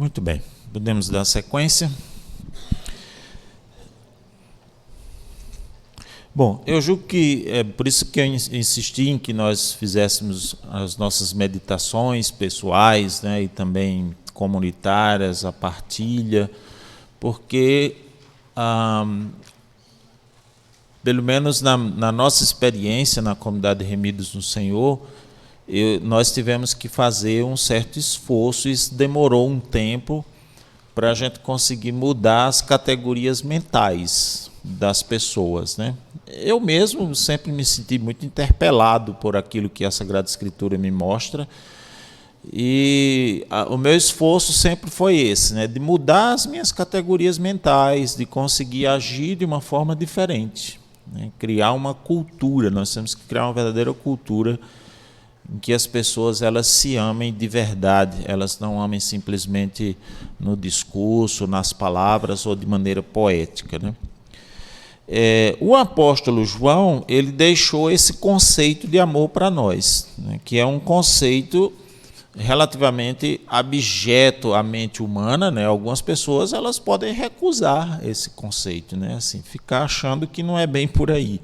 Muito bem, podemos dar sequência. Bom, eu julgo que é por isso que eu insisti em que nós fizéssemos as nossas meditações pessoais, né, e também comunitárias, a partilha, porque, pelo menos na nossa experiência na comunidade Remidos no Senhor, nós tivemos que fazer um certo esforço, e isso demorou um tempo para a gente conseguir mudar as categorias mentais das pessoas, né? Eu mesmo sempre me senti muito interpelado por aquilo que a Sagrada Escritura me mostra, e o meu esforço sempre foi esse, né? De mudar as minhas categorias mentais, de conseguir agir de uma forma diferente, né? Criar uma cultura. Nós temos que criar uma verdadeira cultura em que as pessoas elas se amem de verdade, elas não amem simplesmente no discurso, nas palavras ou de maneira poética, né? O apóstolo João ele deixou esse conceito de amor para nós, né, que é um conceito relativamente abjeto à mente humana, né? Algumas pessoas elas podem recusar esse conceito, né? Assim, ficar achando que não é bem por aí,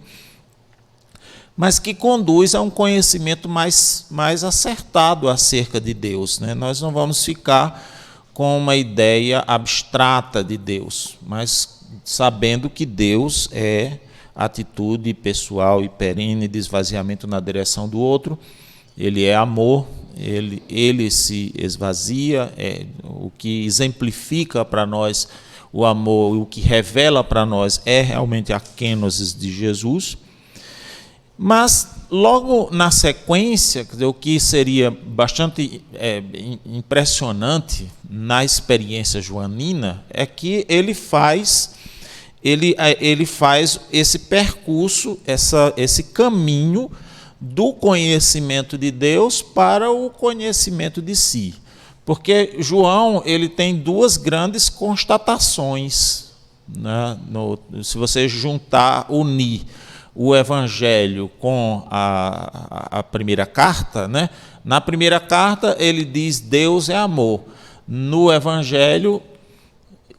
mas que conduz a um conhecimento mais acertado acerca de Deus, né? Nós não vamos ficar com uma ideia abstrata de Deus, mas sabendo que Deus é atitude pessoal e perene de esvaziamento na direção do outro. Ele é amor, ele se esvazia, o que exemplifica para nós o amor, o que revela para nós é realmente a kenosis de Jesus. Mas, logo na sequência, o que seria bastante impressionante na experiência joanina é que ele faz esse percurso, esse caminho do conhecimento de Deus para o conhecimento de si. Porque João ele tem duas grandes constatações, né? Se você unir o Evangelho com a primeira carta, né? Na primeira carta ele diz Deus é amor. No Evangelho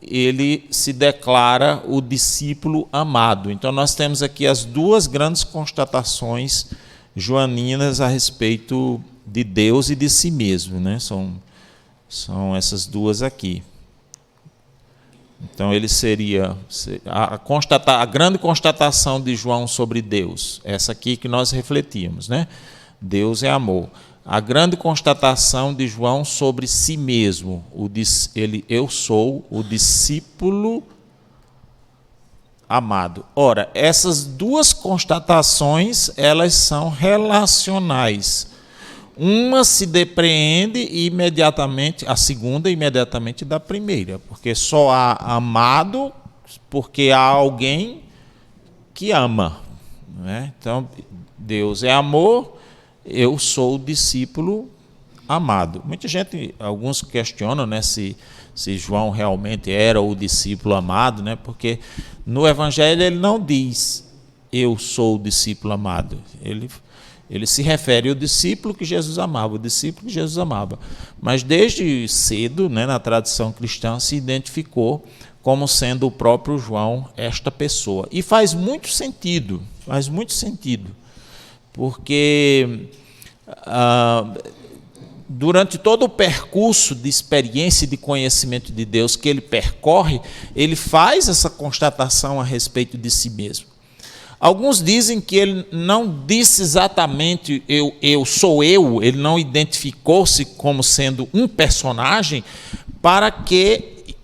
ele se declara o discípulo amado. Então nós temos aqui as duas grandes constatações joaninas a respeito de Deus e de si mesmo, né? São essas duas aqui. Então ele seria a grande constatação de João sobre Deus, essa aqui que nós refletimos, né? Deus é amor. A grande constatação de João sobre si mesmo, eu sou o discípulo amado. Ora, essas duas constatações, elas são relacionais. Uma se depreende imediatamente, a segunda imediatamente da primeira, porque só há amado porque há alguém que ama, né? Então, Deus é amor, eu sou o discípulo amado. Muita gente, alguns questionam, né, se João realmente era o discípulo amado, né? Porque no Evangelho ele não diz eu sou o discípulo amado. Ele se refere ao discípulo que Jesus amava, o discípulo que Jesus amava. Mas desde cedo, né, na tradição cristã, se identificou como sendo o próprio João esta pessoa. E faz muito sentido, porque durante todo o percurso de experiência e de conhecimento de Deus que ele percorre, ele faz essa constatação a respeito de si mesmo. Alguns dizem que ele não disse exatamente eu sou eu, ele não identificou-se como sendo um personagem para que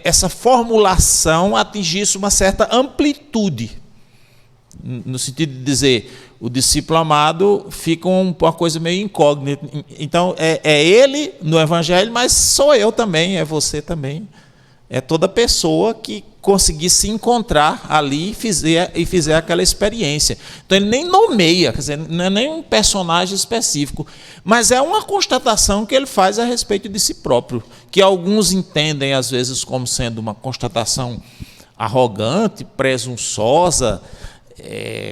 essa formulação atingisse uma certa amplitude, no sentido de dizer, o discípulo amado fica uma coisa meio incógnita. Então, é ele no Evangelho, mas sou eu também, é você também. É toda pessoa que conseguir se encontrar ali e fizer aquela experiência. Então, ele nem nomeia, quer dizer, não é nem um personagem específico, mas é uma constatação que ele faz a respeito de si próprio, que alguns entendem, às vezes, como sendo uma constatação arrogante, presunçosa,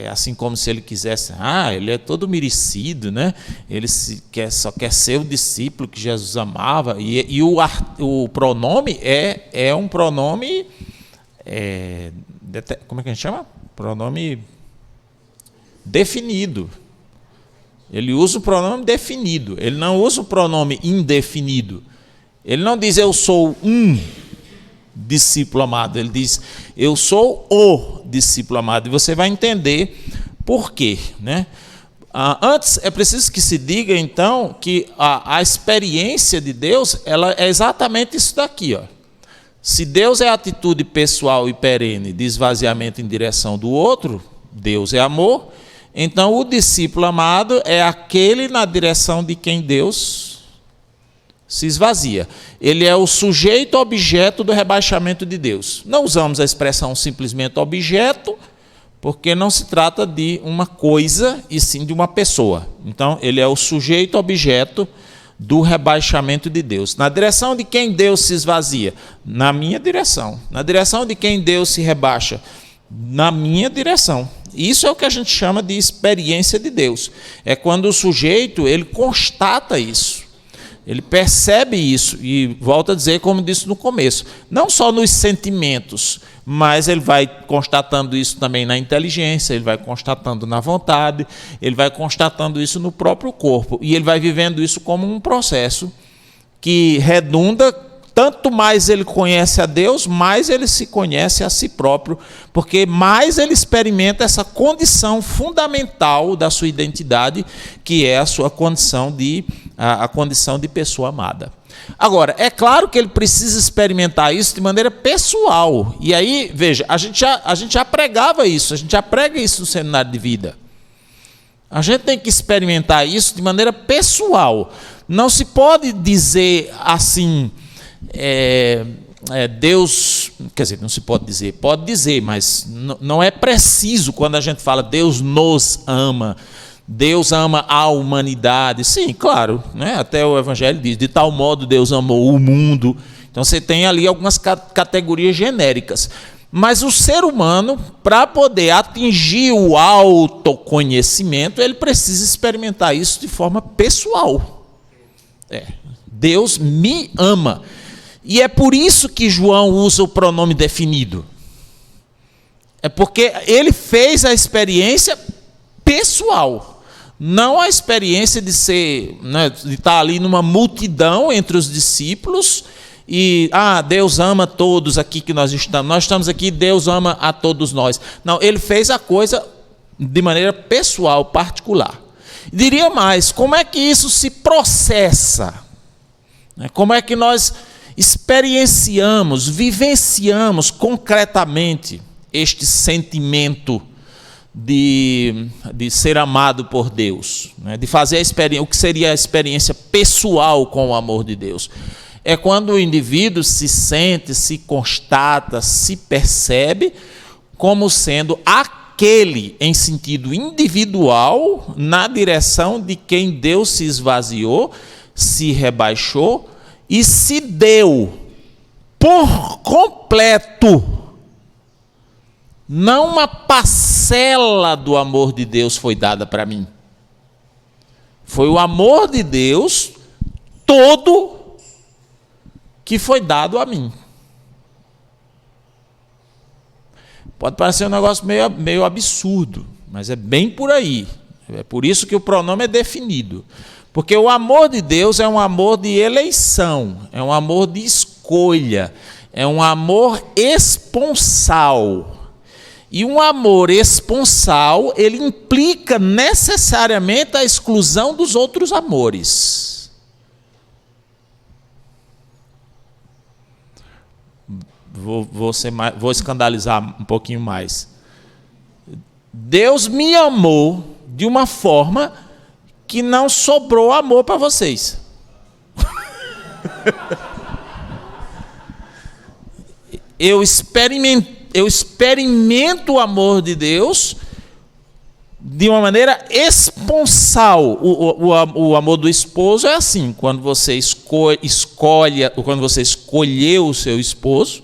assim como se ele quisesse, ele é todo merecido, né? Ele só quer ser o discípulo que Jesus amava, e o pronome é um pronome, como é que a gente chama? Pronome definido. Ele usa o pronome definido, ele não usa o pronome indefinido. Ele não diz eu sou um discípulo amado, ele diz eu sou o discípulo amado, e você vai entender por quê, né? Antes é preciso que se diga então que a experiência de Deus, ela é exatamente isso daqui, ó. Se Deus é atitude pessoal e perene de esvaziamento em direção do outro, Deus é amor, então o discípulo amado é aquele na direção de quem Deus se esvazia. Ele é o sujeito objeto do rebaixamento de Deus. Não usamos a expressão simplesmente objeto, porque não se trata de uma coisa, e sim de uma pessoa. Então, ele é o sujeito objeto do rebaixamento de Deus. Na direção de quem Deus se esvazia? Na minha direção. Na direção de quem Deus se rebaixa? Na minha direção. Isso é o que a gente chama de experiência de Deus. É quando o sujeito, ele constata isso. Ele percebe isso, e volta a dizer, como disse no começo, não só nos sentimentos, mas ele vai constatando isso também na inteligência, ele vai constatando na vontade, ele vai constatando isso no próprio corpo, e ele vai vivendo isso como um processo que redunda, tanto mais ele conhece a Deus, mais ele se conhece a si próprio, porque mais ele experimenta essa condição fundamental da sua identidade, que é a sua condição a condição de pessoa amada. Agora, é claro que ele precisa experimentar isso de maneira pessoal. E aí, veja, a gente já pregava isso, a gente já prega isso no seminário de vida. A gente tem que experimentar isso de maneira pessoal. Não se pode dizer assim, Deus, quer dizer, não se pode dizer, mas não é preciso quando a gente fala Deus nos ama, Deus ama a humanidade. Sim, claro, né? Até o Evangelho diz, de tal modo Deus amou o mundo. Então você tem ali algumas categorias genéricas. Mas o ser humano, para poder atingir o autoconhecimento, ele precisa experimentar isso de forma pessoal. Deus me ama. E é por isso que João usa o pronome definido. É porque ele fez a experiência pessoal. Não a experiência de ser, né, de estar ali numa multidão entre os discípulos e, Deus ama todos aqui que nós estamos aqui, Deus ama a todos nós. Não, ele fez a coisa de maneira pessoal, particular. Diria mais, como é que isso se processa? Como é que nós experienciamos, vivenciamos concretamente este sentimento de ser amado por Deus, né? De fazer o que seria a experiência pessoal com o amor de Deus. É quando o indivíduo se sente, se constata, se percebe como sendo aquele em sentido individual na direção de quem Deus se esvaziou, se rebaixou e se deu por completo. Não uma parcela do amor de Deus foi dada para mim. Foi o amor de Deus todo que foi dado a mim. Pode parecer um negócio meio absurdo, mas é bem por aí. É por isso que o pronome é definido. Porque o amor de Deus é um amor de eleição, é um amor de escolha, é um amor esponsal. E um amor esponsal, ele implica necessariamente a exclusão dos outros amores. Vou escandalizar um pouquinho mais. Deus me amou de uma forma que não sobrou amor para vocês. Eu experimento o amor de Deus de uma maneira esponsal. O amor do esposo é assim, quando você escolheu o seu esposo,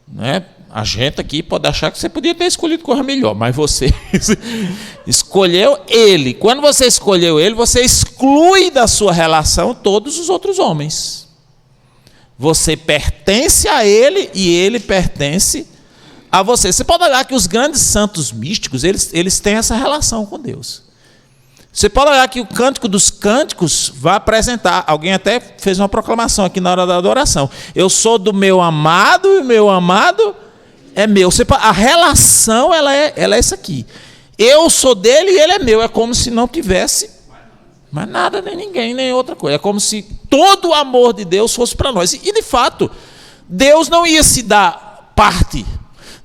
né? A gente aqui pode achar que você podia ter escolhido coisa melhor, mas você escolheu ele. Quando você escolheu ele, você exclui da sua relação todos os outros homens. Você pertence a ele e ele pertence a você. Você pode olhar que os grandes santos místicos, eles têm essa relação com Deus. Você pode olhar que o Cântico dos Cânticos vai apresentar, alguém até fez uma proclamação aqui na hora da adoração, eu sou do meu amado e o meu amado é meu. A relação ela é essa aqui. Eu sou dele e ele é meu. É como se não tivesse mais nada, nem ninguém, nem outra coisa. É como se todo o amor de Deus fosse para nós. E de fato, Deus não ia se dar parte.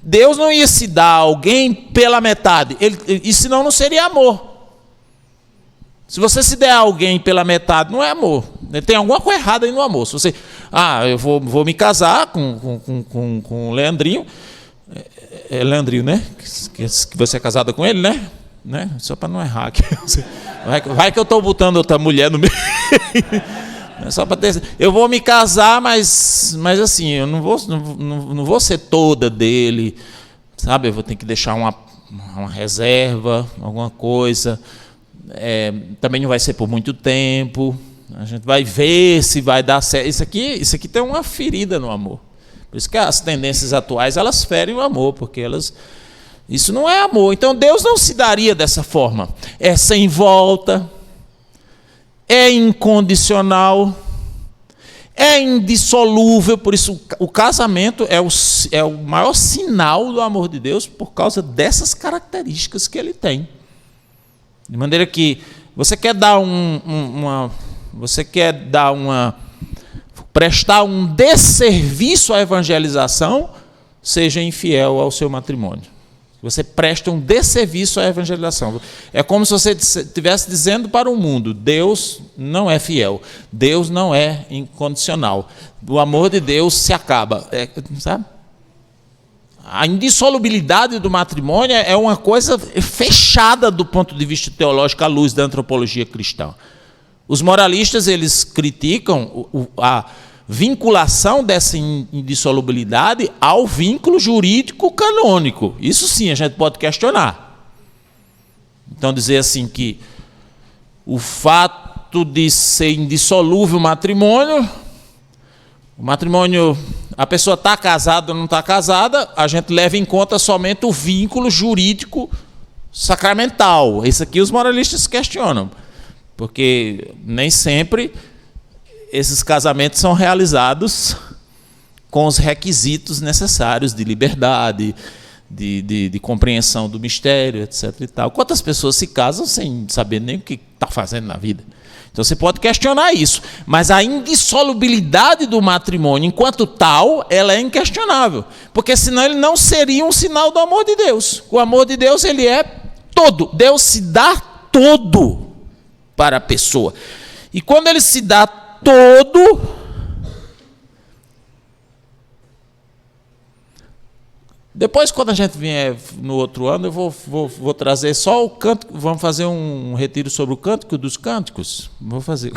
Deus não ia se dar a alguém pela metade. E senão não seria amor. Se você se der a alguém pela metade, não é amor. Tem alguma coisa errada aí no amor. Se você, eu vou me casar com o Leandrinho. É Leandrinho, né? Que você é casada com ele, né? Só para não errar aqui. Vai que eu estou botando outra mulher no meio. Só para ter. Eu vou me casar, mas assim, eu não vou ser toda dele, sabe? Eu vou ter que deixar uma reserva, alguma coisa. Também não vai ser por muito tempo. A gente vai ver se vai dar certo. Isso aqui tem uma ferida no amor. Por isso que as tendências atuais elas ferem o amor, porque isso não é amor. Então Deus não se daria dessa forma. É sem volta, é incondicional, é indissolúvel. Por isso o casamento é o maior sinal do amor de Deus, por causa dessas características que ele tem. De maneira que você quer prestar um desserviço à evangelização, seja infiel ao seu matrimônio. Você presta um desserviço à evangelização. É como se você estivesse dizendo para o mundo: Deus não é fiel, Deus não é incondicional, o amor de Deus se acaba. Sabe? A indissolubilidade do matrimônio é uma coisa fechada do ponto de vista teológico à luz da antropologia cristã. Os moralistas eles criticam a vinculação dessa indissolubilidade ao vínculo jurídico canônico. Isso sim a gente pode questionar. Então dizer assim que o fato de ser indissolúvel o matrimônio, a pessoa está casada ou não está casada, a gente leva em conta somente o vínculo jurídico sacramental. Isso aqui os moralistas questionam, porque nem sempre esses casamentos são realizados com os requisitos necessários de liberdade, de compreensão do mistério, etc. e tal. Quantas pessoas se casam sem saber nem o que está fazendo na vida? Então você pode questionar isso, mas a indissolubilidade do matrimônio, enquanto tal, ela é inquestionável, porque senão ele não seria um sinal do amor de Deus. O amor de Deus ele é todo. Deus se dá todo para a pessoa. E quando ele se dá todo, depois, quando a gente vier no outro ano, eu vou trazer só o cântico. Vamos fazer um retiro sobre o Cântico dos Cânticos. Vamos fazer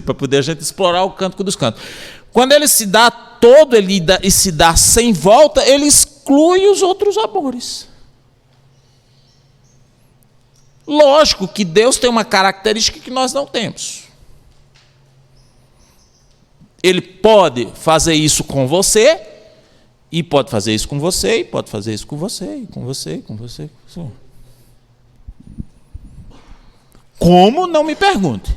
para poder a gente explorar o Cântico dos Cânticos. Quando ele se dá todo, e se dá sem volta, ele exclui os outros amores. Lógico que Deus tem uma característica que nós não temos. Ele pode fazer isso com você, e pode fazer isso com você, e pode fazer isso com você, e com você, e com você. Como? Não me pergunte.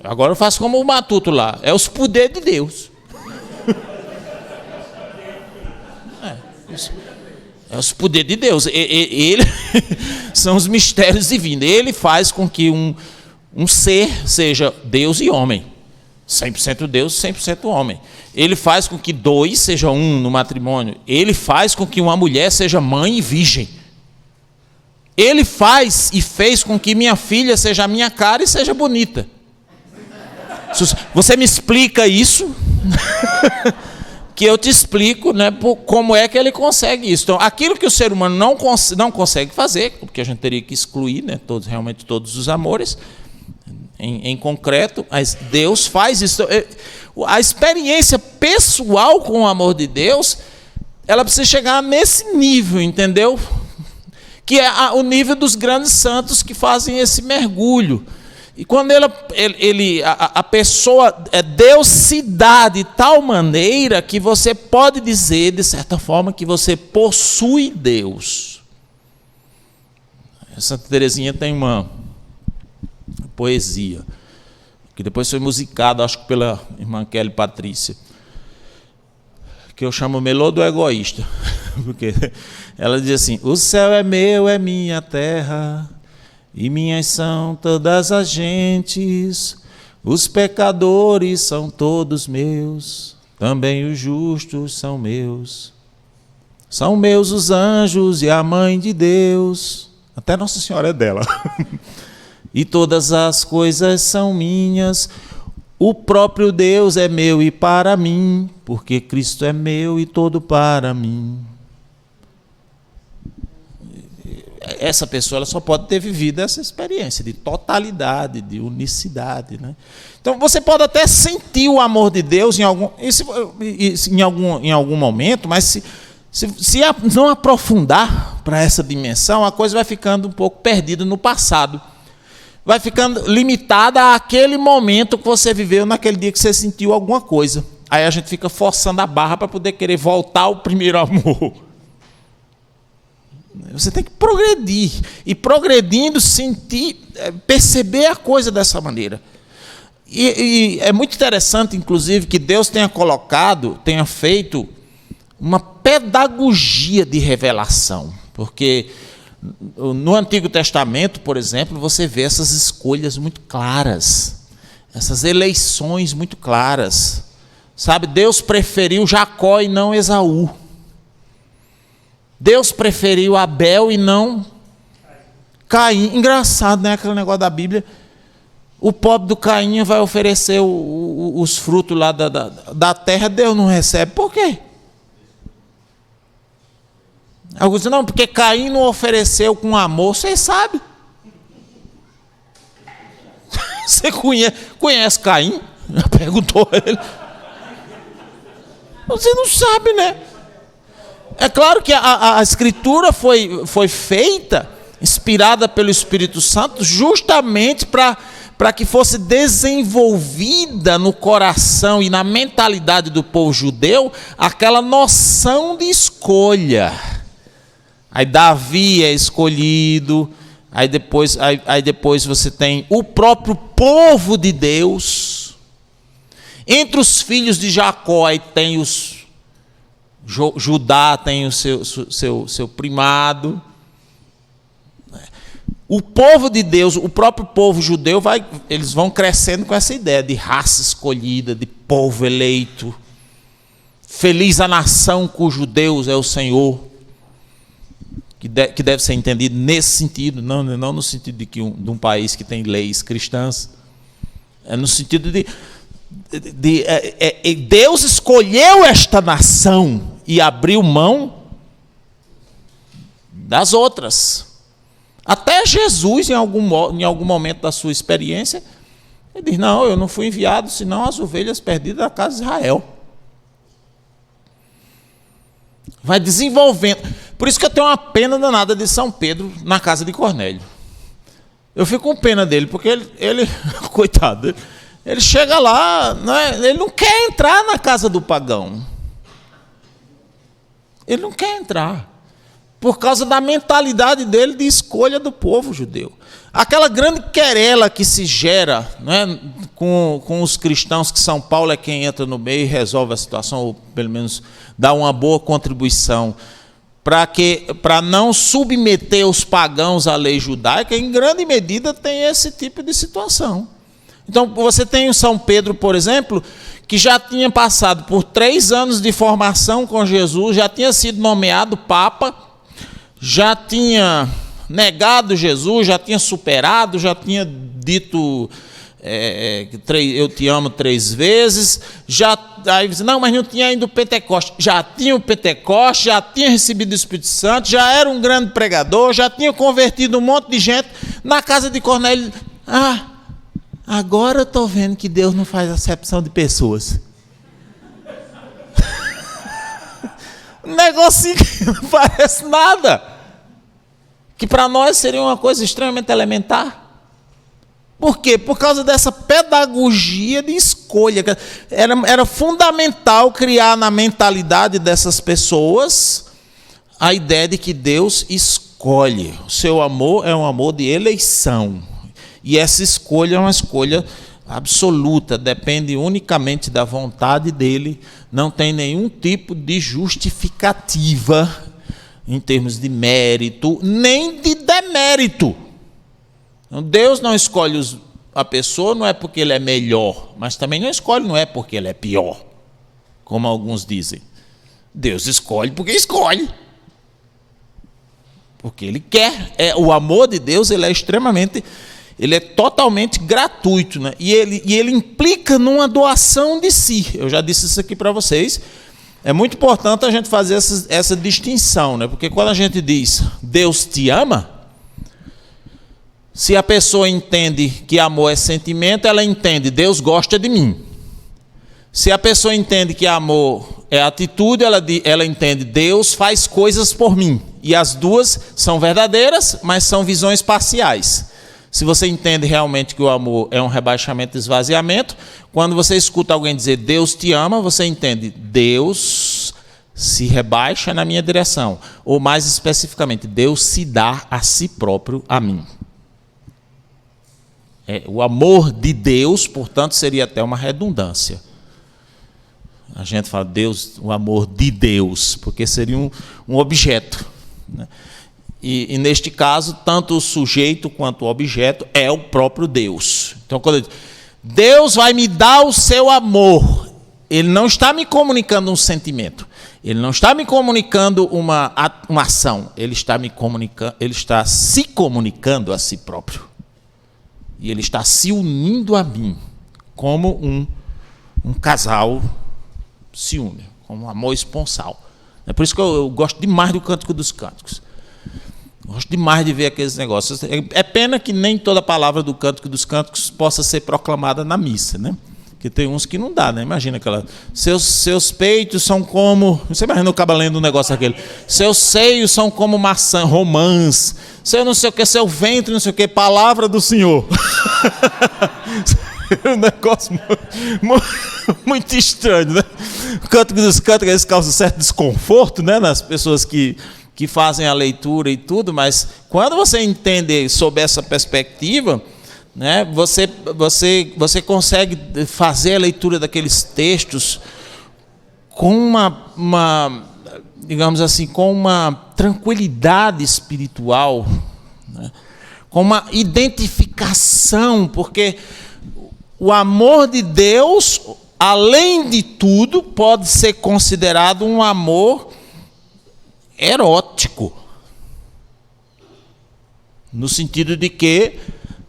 Agora eu faço como o Matuto lá. É os poderes de Deus. É os poderes de Deus. Ele são os mistérios divinos. Ele faz com que um ser seja Deus e homem. 100% Deus, 100% homem. Ele faz com que dois sejam um no matrimônio. Ele faz com que uma mulher seja mãe e virgem. Ele faz e fez com que minha filha seja a minha cara e seja bonita. Você me explica isso, que eu te explico, né, como é que ele consegue isso. Então, aquilo que o ser humano não consegue fazer, porque a gente teria que excluir, né, realmente todos os amores, em concreto, mas Deus faz isso. A experiência pessoal com o amor de Deus, ela precisa chegar nesse nível, entendeu? Que é o nível dos grandes santos que fazem esse mergulho. E quando a pessoa, Deus se dá de tal maneira que você pode dizer, de certa forma, que você possui Deus. Santa Teresinha tem uma poesia, que depois foi musicada, acho que pela irmã Kelly Patrícia, que eu chamo Melô do Egoísta, porque ela diz assim: o céu é meu, é minha terra, e minhas são todas as gentes, os pecadores são todos meus, também os justos são meus os anjos e a mãe de Deus, até Nossa Senhora é dela, e todas as coisas são minhas, o próprio Deus é meu e para mim, porque Cristo é meu e todo para mim. Essa pessoa ela só pode ter vivido essa experiência de totalidade, de unicidade, né? Então você pode até sentir o amor de Deus em algum momento, mas se não aprofundar para essa dimensão, a coisa vai ficando um pouco perdida no passado. Vai ficando limitada àquele momento que você viveu, naquele dia que você sentiu alguma coisa. Aí a gente fica forçando a barra para poder querer voltar ao primeiro amor. Você tem que progredir. E progredindo, sentir, perceber a coisa dessa maneira. E é muito interessante, inclusive, que Deus tenha feito uma pedagogia de revelação. Porque no Antigo Testamento, por exemplo, você vê essas escolhas muito claras, essas eleições muito claras. Sabe, Deus preferiu Jacó e não Esaú. Deus preferiu Abel e não Caim. Engraçado, né? Aquele negócio da Bíblia. O pobre do Caim vai oferecer os frutos lá da terra, Deus não recebe. Por quê? Alguns dizem, não, porque Caim não ofereceu com amor. Você sabe. Você conhece Caim? Perguntou ele. Você não sabe, né? É claro que a Escritura foi feita, inspirada pelo Espírito Santo, justamente para que fosse desenvolvida no coração e na mentalidade do povo judeu aquela noção de escolha. Aí Davi é escolhido, aí depois você tem o próprio povo de Deus. Entre os filhos de Jacó, aí tem Judá tem o seu primado. O povo de Deus, o próprio povo judeu, eles vão crescendo com essa ideia de raça escolhida, de povo eleito. Feliz a nação cujo Deus é o Senhor. Que deve ser entendido nesse sentido, não no sentido de um país que tem leis cristãs. É no sentido de Deus escolheu esta nação e abriu mão das outras. Até Jesus, em algum momento da sua experiência, ele diz, não, eu não fui enviado senão as ovelhas perdidas da casa de Israel. Vai desenvolvendo. Por isso que eu tenho uma pena danada de São Pedro na casa de Cornélio. Eu fico com pena dele, porque ele coitado, ele chega lá, ele não quer entrar na casa do pagão. Ele não quer entrar. Por causa da mentalidade dele de escolha do povo judeu. Aquela grande querela que se gera, né, com os cristãos, que São Paulo é quem entra no meio e resolve a situação, ou pelo menos dá uma boa contribuição, para não submeter os pagãos à lei judaica, em grande medida tem esse tipo de situação. Então, você tem o São Pedro, por exemplo, que já tinha passado por 3 anos de formação com Jesus, já tinha sido nomeado Papa, já tinha negado Jesus, já tinha superado, já tinha dito eu te amo 3 vezes, aí você, não, mas não tinha ainda o Pentecoste. Já tinha o Pentecoste, já tinha recebido o Espírito Santo, já era um grande pregador, já tinha convertido um monte de gente. Na casa de Cornélio, Agora eu estou vendo que Deus não faz acepção de pessoas. Um negocinho que não parece nada. Que para nós seria uma coisa extremamente elementar. Por quê? Por causa dessa pedagogia de escolha. Era fundamental criar na mentalidade dessas pessoas a ideia de que Deus escolhe. O seu amor é um amor de eleição. E essa escolha é uma escolha absoluta, depende unicamente da vontade dele, não tem nenhum tipo de justificativa em termos de mérito, nem de demérito. Então, Deus não escolhe a pessoa, não é porque ele é melhor, mas também não escolhe, não é porque ele é pior, como alguns dizem. Deus escolhe porque escolhe. Porque ele quer. O amor de Deus ele é totalmente gratuito, né? E ele implica numa doação de si. Eu já disse isso aqui para vocês. É muito importante a gente fazer essa distinção, né? Porque quando a gente diz Deus te ama, se a pessoa entende que amor é sentimento, ela entende Deus gosta de mim. Se a pessoa entende que amor é atitude, ela entende Deus faz coisas por mim. E as duas são verdadeiras, mas são visões parciais. Se você entende realmente que o amor é um rebaixamento e esvaziamento, quando você escuta alguém dizer Deus te ama, você entende Deus se rebaixa na minha direção. Ou mais especificamente, Deus se dá a si próprio a mim. O amor de Deus, portanto, seria até uma redundância. A gente fala Deus, o amor de Deus, porque seria um objeto, né? E neste caso, tanto o sujeito quanto o objeto é o próprio Deus. Então, quando eu digo, Deus vai me dar o seu amor, ele não está me comunicando um sentimento, ele não está me comunicando uma ação, ele está se comunicando a si próprio. E ele está se unindo a mim, como um casal se une, como um amor esponsal. É por isso que eu gosto demais do Cântico dos Cânticos. Gosto demais de ver aqueles negócios. É pena que nem toda palavra do Cântico dos Cânticos possa ser proclamada na missa, né? Porque tem uns que não dá, né? Imagina aquela... Seus peitos são como... Você imagina o cabo lendo um negócio aquele. Seus seios são como maçã, romãs. Seu não sei o que, seu ventre, não sei o que, palavra do Senhor. É um negócio muito estranho, né? O Cântico dos Cânticos, eles causam certo desconforto, né? Nas pessoas que fazem a leitura e tudo, mas quando você entende sob essa perspectiva, né, você consegue fazer a leitura daqueles textos com digamos assim, com uma tranquilidade espiritual, né, com uma identificação, porque o amor de Deus, além de tudo, pode ser considerado um amor erótico, no sentido de que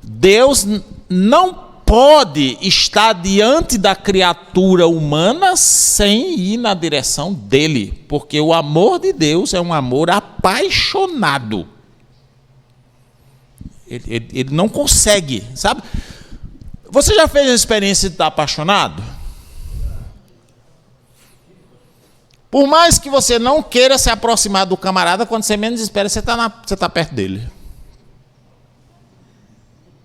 Deus não pode estar diante da criatura humana sem ir na direção dele, porque o amor de Deus é um amor apaixonado. Ele não consegue, sabe? Você já fez a experiência de estar apaixonado? Por mais que você não queira se aproximar do camarada, quando você menos espera, você está perto dele.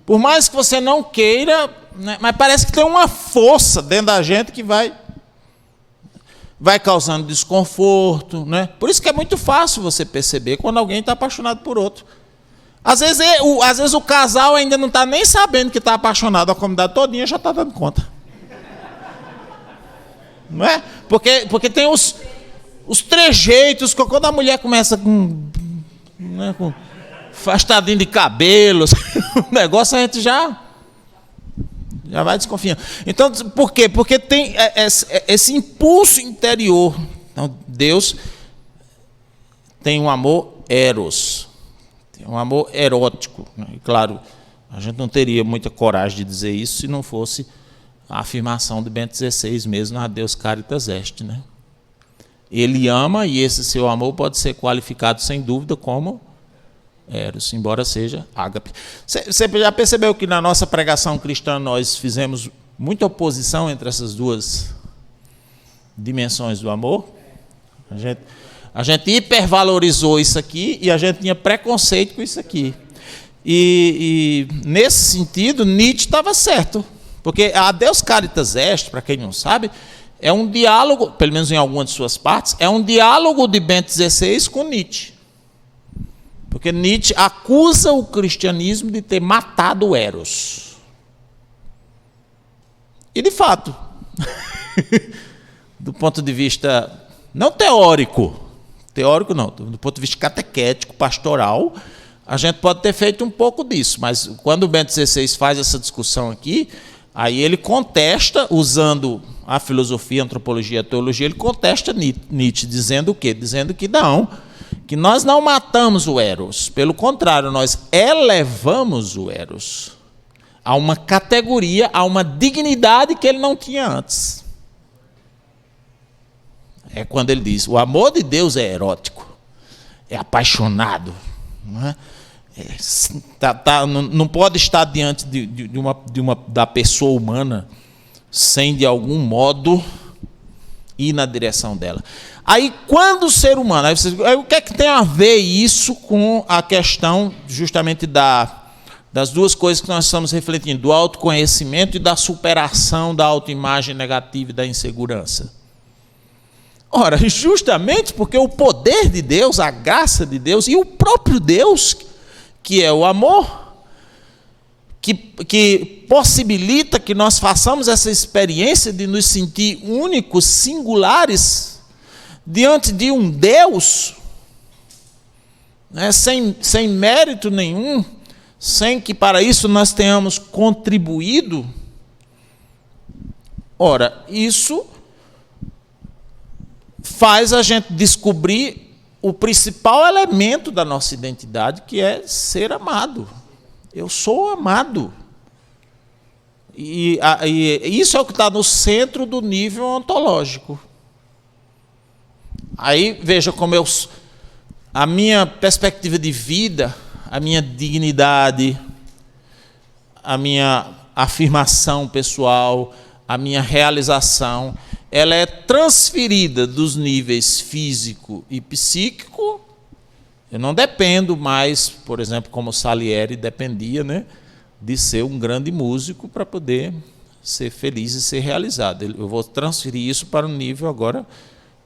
Por mais que você não queira, né, mas parece que tem uma força dentro da gente que vai causando desconforto, né? Por isso que é muito fácil você perceber quando alguém está apaixonado por outro. Às vezes o casal ainda não está nem sabendo que está apaixonado, a comunidade todinha já está dando conta. Não é? Porque tem os trejeitos, quando a mulher começa com afastadinho de cabelo, o negócio a gente já vai desconfiando. Então, por quê? Porque tem esse impulso interior. Então, Deus tem um amor eros, tem um amor erótico. E, claro, a gente não teria muita coragem de dizer isso se não fosse a afirmação de Bento XVI mesmo, a Deus Caritas Est, né? Ele ama, e esse seu amor pode ser qualificado sem dúvida como eros, embora seja ágape. Você já percebeu que na nossa pregação cristã nós fizemos muita oposição entre essas duas dimensões do amor? A gente hipervalorizou isso aqui e a gente tinha preconceito com isso aqui. E nesse sentido, Nietzsche estava certo. Porque a Deus Caritas Est, para quem não sabe, é um diálogo, pelo menos em algumas de suas partes, é um diálogo de Bento XVI com Nietzsche. Porque Nietzsche acusa o cristianismo de ter matado o Eros. E, de fato, do ponto de vista, não teórico não, do ponto de vista catequético, pastoral, a gente pode ter feito um pouco disso, mas quando o Bento XVI faz essa discussão aqui, aí ele contesta, usando a filosofia, a antropologia, a teologia, ele contesta Nietzsche, dizendo o quê? Dizendo que não, que nós não matamos o Eros, pelo contrário, nós elevamos o Eros a uma categoria, a uma dignidade que ele não tinha antes. É quando ele diz, o amor de Deus é erótico, é apaixonado, não é? Não pode estar diante da pessoa humana sem, de algum modo, ir na direção dela. Aí, quando o ser humano... Aí, o que é que tem a ver isso com a questão, justamente, das duas coisas que nós estamos refletindo, do autoconhecimento e da superação da autoimagem negativa e da insegurança? Ora, justamente porque o poder de Deus, a graça de Deus e o próprio Deus, que é o amor, que possibilita que nós façamos essa experiência de nos sentir únicos, singulares, diante de um Deus, né, sem mérito nenhum, sem que para isso nós tenhamos contribuído. Ora, isso faz a gente descobrir o principal elemento da nossa identidade, que é ser amado. Eu sou amado. E isso é o que está no centro do nível ontológico. Aí, veja como a minha perspectiva de vida, a minha dignidade, a minha afirmação pessoal, a minha realização, ela é transferida dos níveis físico e psíquico. Eu não dependo mais, por exemplo, como Salieri dependia, né, de ser um grande músico para poder ser feliz e ser realizado. Eu vou transferir isso para o nível agora,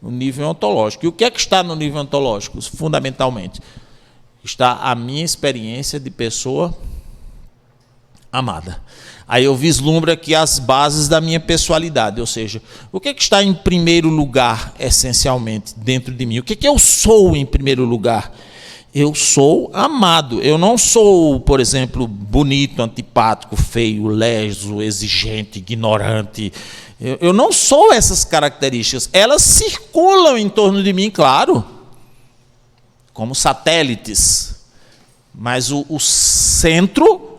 o nível ontológico. E o que é que está no nível ontológico? Fundamentalmente, está a minha experiência de pessoa amada. Aí eu vislumbro aqui as bases da minha pessoalidade, ou seja, o que é que está em primeiro lugar, essencialmente, dentro de mim? O que é que eu sou em primeiro lugar? Eu sou amado. Eu não sou, por exemplo, bonito, antipático, feio, leso, exigente, ignorante. Eu não sou essas características. Elas circulam em torno de mim, claro, como satélites. Mas o centro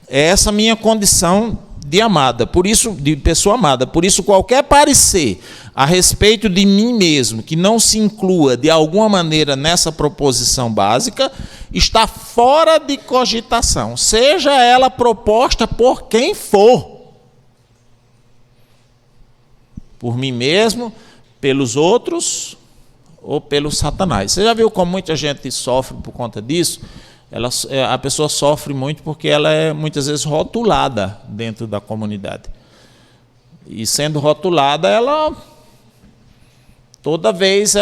é essa minha condição de amada, por isso, de pessoa amada. Por isso, qualquer parecer a respeito de mim mesmo que não se inclua de alguma maneira nessa proposição básica está fora de cogitação, seja ela proposta por quem for. Por mim mesmo, pelos outros ou pelo Satanás. Você já viu como muita gente sofre por conta disso? A pessoa sofre muito porque ela é muitas vezes rotulada dentro da comunidade. E sendo rotulada, toda vez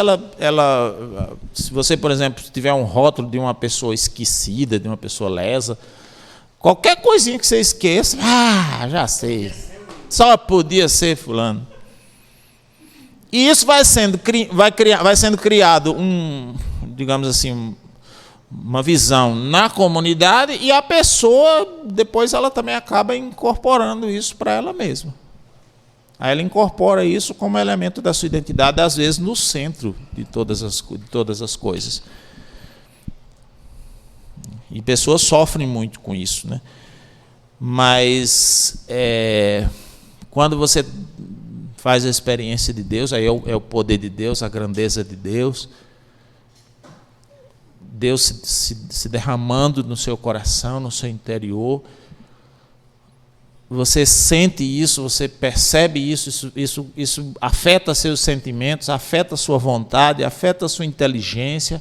se você, por exemplo, tiver um rótulo de uma pessoa esquecida, de uma pessoa lesa, qualquer coisinha que você esqueça, já sei, só podia ser fulano. E isso vai sendo criado digamos assim, uma visão na comunidade, e a pessoa, depois ela também acaba incorporando isso para ela mesma. Aí ela incorpora isso como elemento da sua identidade, às vezes no centro de todas as coisas. E pessoas sofrem muito com isso, né? Mas quando você faz a experiência de Deus, aí é o poder de Deus, a grandeza de Deus, Deus se derramando no seu coração, no seu interior. Você sente isso, você percebe isso afeta seus sentimentos, afeta sua vontade, afeta sua inteligência,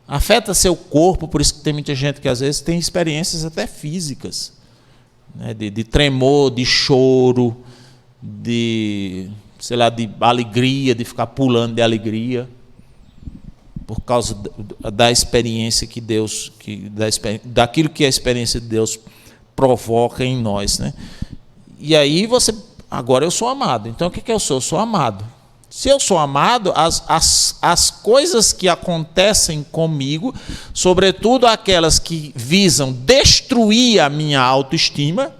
afeta seu corpo. Por isso que tem muita gente que às vezes tem experiências até físicas, né, de tremor, de choro, de alegria, de ficar pulando de alegria, por causa da experiência que Deus, daquilo que a experiência de Deus provoca em nós, né? E aí agora eu sou amado. Então o que eu sou? Eu sou amado. Se eu sou amado, as coisas que acontecem comigo, sobretudo aquelas que visam destruir a minha autoestima,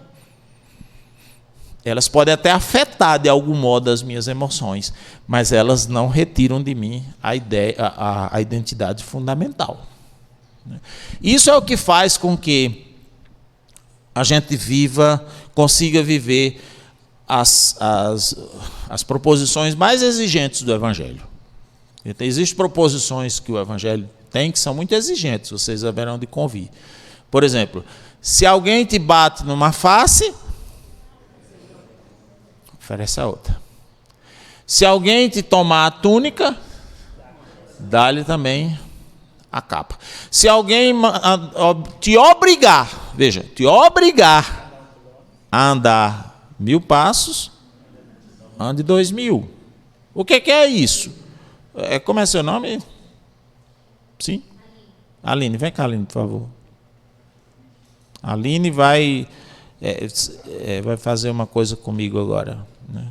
elas podem até afetar de algum modo as minhas emoções, mas elas não retiram de mim a identidade fundamental. Isso é o que faz com que a gente consiga viver as proposições mais exigentes do Evangelho. Existem proposições que o Evangelho tem que são muito exigentes, vocês haverão de convir. Por exemplo, se alguém te bate numa face, oferece a outra. Se alguém te tomar a túnica, dá-lhe também a capa. Se alguém te obrigar a andar 1000 passos, ande 2000. O que é isso? Como é seu nome? Sim? Aline, vem cá, Aline, por favor. Aline vai fazer uma coisa comigo agora, né?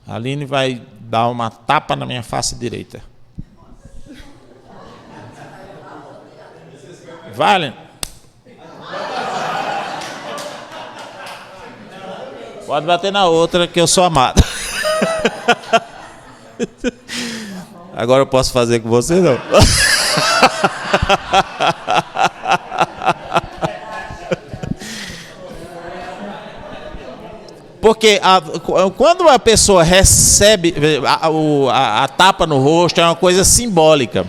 A Aline vai dar uma tapa na minha face direita. Vai, Aline. Pode bater na outra, que eu sou amado. Agora eu posso fazer com você, não? Porque quando a pessoa recebe a tapa no rosto, é uma coisa simbólica.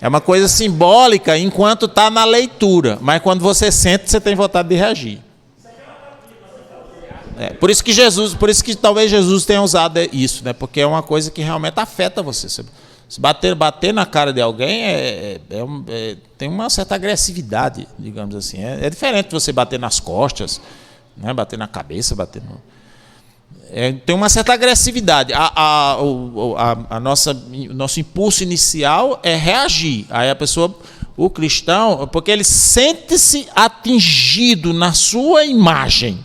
É uma coisa simbólica enquanto está na leitura. Mas quando você sente, você tem vontade de reagir. Por isso que talvez Jesus tenha usado isso, né? Porque é uma coisa que realmente afeta você. Se bater na cara de alguém tem uma certa agressividade, digamos assim. É diferente de você bater nas costas, né? Bater na cabeça, tem uma certa agressividade. Nosso impulso inicial é reagir. Aí a pessoa, o cristão, porque ele sente-se atingido na sua imagem.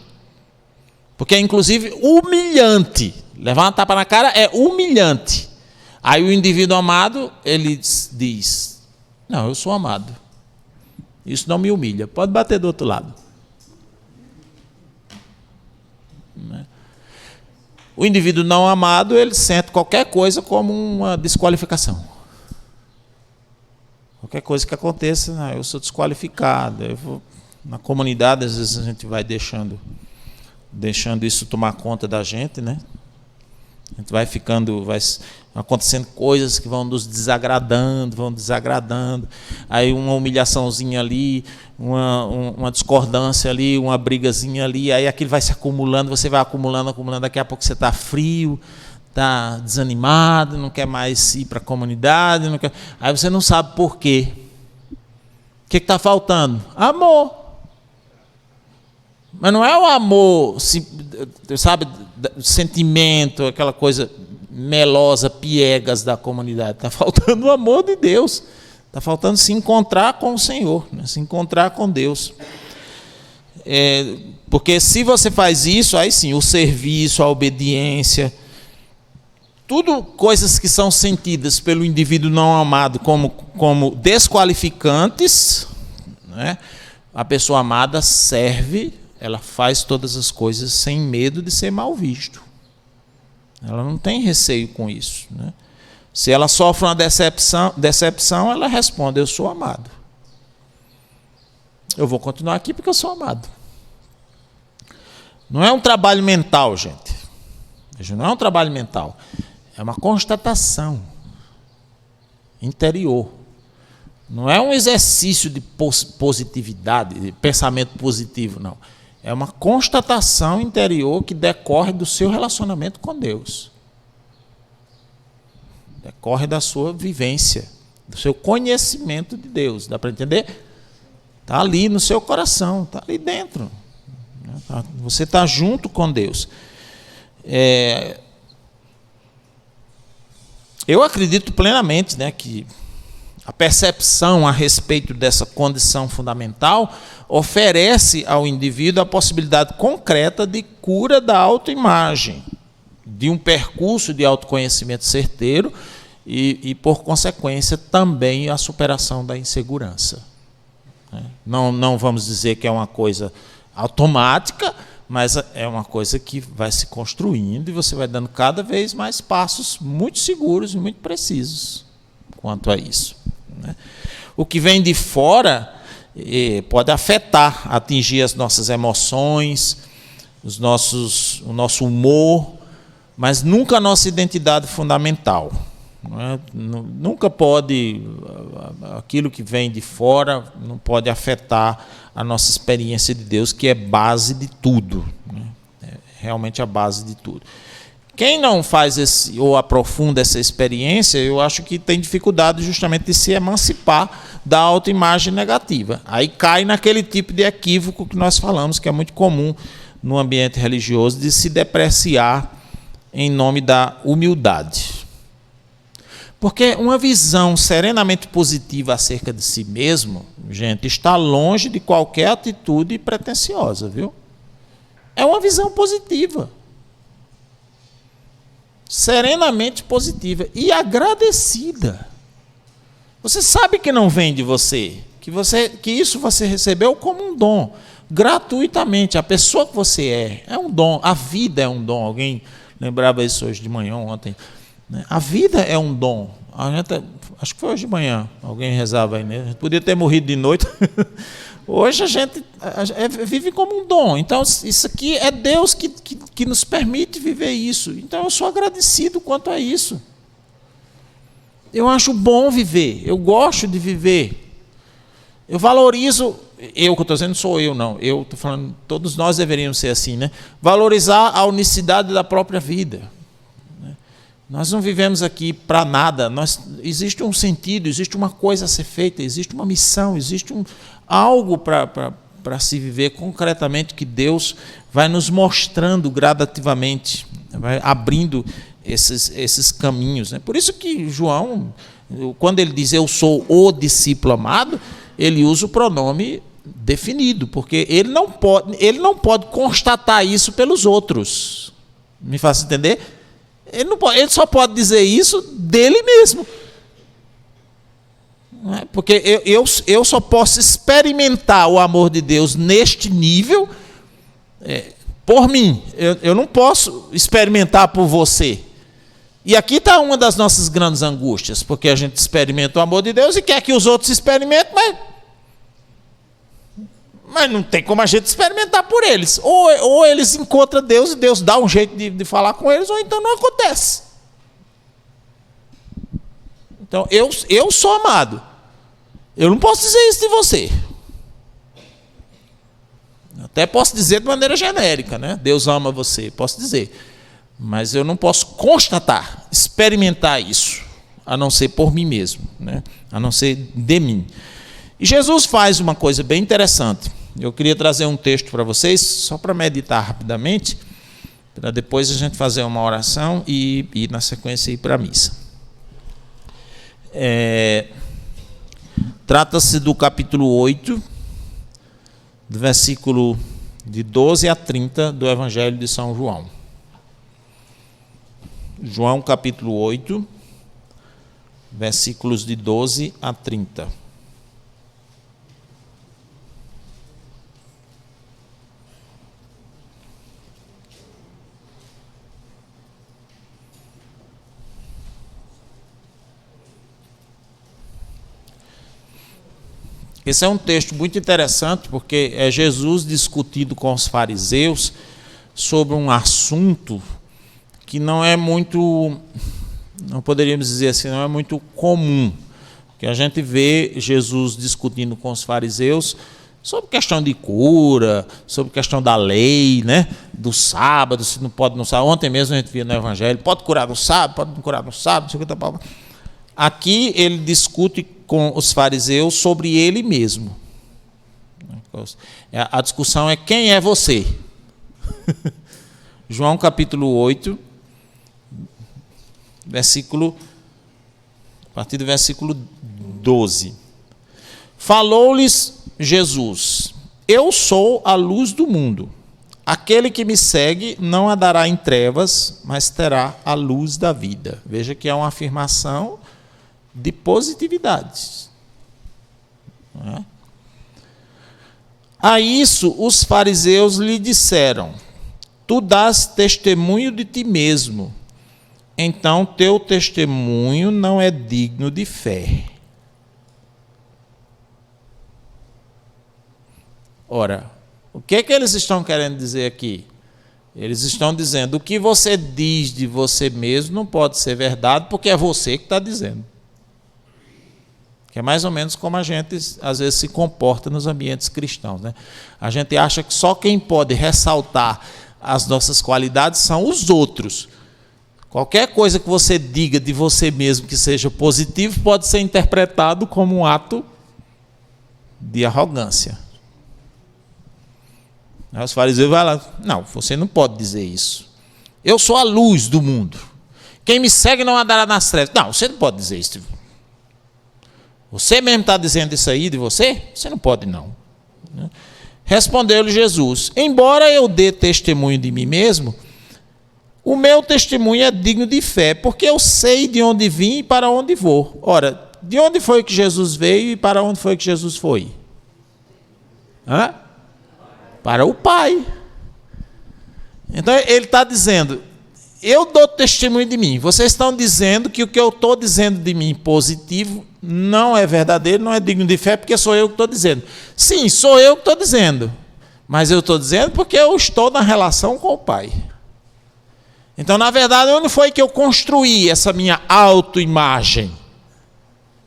Porque é, inclusive, humilhante. Levar uma tapa na cara é humilhante. Aí o indivíduo amado, ele diz, não, eu sou amado. Isso não me humilha. Pode bater do outro lado. O indivíduo não amado, ele sente qualquer coisa como uma desqualificação. Qualquer coisa que aconteça, eu sou desqualificado. Na comunidade, às vezes, a gente vai deixando isso tomar conta da gente, né? A gente vai acontecendo coisas que vão nos desagradando. Aí uma humilhaçãozinha ali, uma discordância ali, uma brigazinha ali, aí aquilo vai se acumulando, você vai acumulando, daqui a pouco você está frio, está desanimado, não quer mais ir para a comunidade, aí você não sabe por quê. O que está faltando? Amor. Mas não é o amor, sabe, sentimento, aquela coisa melosa, piegas da comunidade. Está faltando o amor de Deus. Está faltando se encontrar com o Senhor, né? Se encontrar com Deus. Porque se você faz isso, aí sim, o serviço, a obediência, tudo coisas que são sentidas pelo indivíduo não amado como desqualificantes, né? A pessoa amada serve, ela faz todas as coisas sem medo de ser mal visto. Ela não tem receio com isso, né? Se ela sofre uma decepção, ela responde, eu sou amado. Eu vou continuar aqui porque eu sou amado. Não é um trabalho mental, gente. Veja, não é um trabalho mental. É uma constatação interior. Não é um exercício de positividade, de pensamento positivo, não. É uma constatação interior que decorre do seu relacionamento com Deus. Decorre da sua vivência, do seu conhecimento de Deus. Dá para entender? Está ali no seu coração, está ali dentro. Você está junto com Deus. Eu acredito plenamente, né, que a percepção a respeito dessa condição fundamental oferece ao indivíduo a possibilidade concreta de cura da autoimagem, de um percurso de autoconhecimento certeiro e por consequência, também a superação da insegurança. Não vamos dizer que é uma coisa automática, mas é uma coisa que vai se construindo e você vai dando cada vez mais passos muito seguros e muito precisos quanto a isso. O que vem de fora pode afetar, atingir as nossas emoções, o nosso humor, mas nunca a nossa identidade fundamental. Nunca pode, aquilo que vem de fora, não pode afetar a nossa experiência de Deus, que é base de tudo. É realmente a base de tudo. Quem não faz ou aprofunda essa experiência, eu acho que tem dificuldade justamente de se emancipar da autoimagem negativa. Aí cai naquele tipo de equívoco que nós falamos, que é muito comum no ambiente religioso, de se depreciar em nome da humildade. Porque uma visão serenamente positiva acerca de si mesmo, gente, está longe de qualquer atitude pretensiosa, viu? É uma visão positiva. Serenamente positiva e agradecida. Você sabe que não vem de você, que isso você recebeu como um dom, gratuitamente. A pessoa que você é um dom, a vida é um dom. Alguém lembrava isso hoje de manhã, ontem. A vida é um dom. Acho que foi hoje de manhã, alguém rezava aí, né? A gente podia ter morrido de noite. Hoje a gente vive como um dom. Então, isso aqui é Deus que nos permite viver isso. Então, eu sou agradecido quanto a isso. Eu acho bom viver. Eu gosto de viver. Eu valorizo... Eu que estou dizendo sou eu, não. Eu estou falando, todos nós deveríamos ser assim, né? Valorizar a unicidade da própria vida. Nós não vivemos aqui para nada. Existe um sentido, existe uma coisa a ser feita, existe uma missão, existe algo para se viver concretamente que Deus vai nos mostrando gradativamente, vai abrindo esses caminhos. Por isso que João, quando ele diz eu sou o discípulo amado, ele usa o pronome definido, porque ele não pode constatar isso pelos outros. Me faça entender? Ele só pode dizer isso dele mesmo. Porque eu só posso experimentar o amor de Deus neste nível por mim. Eu não posso experimentar por você. E aqui está uma das nossas grandes angústias, porque a gente experimenta o amor de Deus e quer que os outros experimentem, mas não tem como a gente experimentar por eles. Ou eles encontram Deus e Deus dá um jeito de falar com eles, ou então não acontece. Então, eu sou amado. Eu não posso dizer isso de você. Até posso dizer de maneira genérica, né? Deus ama você, posso dizer. Mas eu não posso constatar, experimentar isso, a não ser por mim mesmo, né? A não ser de mim. E Jesus faz uma coisa bem interessante. Eu queria trazer um texto para vocês, só para meditar rapidamente, para depois a gente fazer uma oração e na sequência, ir para a missa. Trata-se do capítulo 8, do versículo de 12 a 30 do Evangelho de São João. João, capítulo 8, versículos de 12 a 30. Esse é um texto muito interessante, porque é Jesus discutido com os fariseus sobre um assunto que não é muito, não poderíamos dizer assim, não é muito comum Que a gente vê Jesus discutindo com os fariseus sobre questão de cura, sobre questão da lei, né? Do sábado, se não pode no sábado. Ontem mesmo a gente via no Evangelho, pode curar no sábado, pode não curar no sábado, não sei o que tá. Aqui ele discute com os fariseus sobre ele mesmo. A discussão é: quem é você? João capítulo 8, a partir do versículo 12. Falou-lhes Jesus: eu sou a luz do mundo. Aquele que me segue não andará em trevas, mas terá a luz da vida. Veja que é uma afirmação de positividade. Não é? A isso os fariseus lhe disseram: tu dás testemunho de ti mesmo, então teu testemunho não é digno de fé. Ora, o que é que eles estão querendo dizer aqui? Eles estão dizendo: o que você diz de você mesmo não pode ser verdade, porque é você que está dizendo. Que é mais ou menos como a gente, às vezes, se comporta nos ambientes cristãos, né? A gente acha que só quem pode ressaltar as nossas qualidades são os outros. Qualquer coisa que você diga de você mesmo que seja positivo pode ser interpretado como um ato de arrogância. Os fariseus vão lá: não, você não pode dizer isso. Eu sou a luz do mundo. Quem me segue não andará nas trevas. Não, você não pode dizer isso. Você mesmo está dizendo isso aí de você? Você não pode, não. Respondeu-lhe Jesus: embora eu dê testemunho de mim mesmo, o meu testemunho é digno de fé, porque eu sei de onde vim e para onde vou. Ora, de onde foi que Jesus veio e para onde foi que Jesus foi? Para o Pai. Então ele está dizendo: eu dou testemunho de mim. Vocês estão dizendo que o que eu estou dizendo de mim positivo não é verdadeiro, não é digno de fé, porque sou eu que estou dizendo. Sim, sou eu que estou dizendo. Mas eu estou dizendo porque eu estou na relação com o Pai. Então, na verdade, onde foi que eu construí essa minha autoimagem?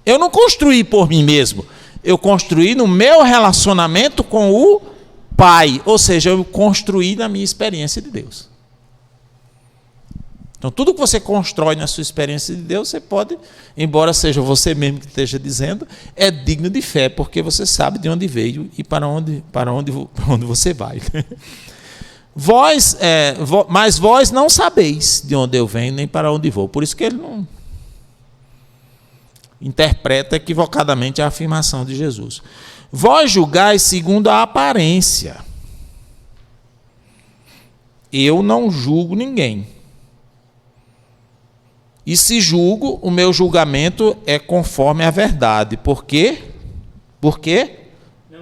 Eu não construí por mim mesmo. Eu construí no meu relacionamento com o Pai. Ou seja, eu construí na minha experiência de Deus. Então, tudo que você constrói na sua experiência de Deus, você pode, embora seja você mesmo que esteja dizendo, é digno de fé, porque você sabe de onde veio e para onde você vai. Mas vós não sabeis de onde eu venho, nem para onde vou. Por isso que ele não interpreta equivocadamente a afirmação de Jesus. Vós julgais segundo a aparência. Eu não julgo ninguém. E se julgo, o meu julgamento é conforme a verdade. Por quê? Por quê?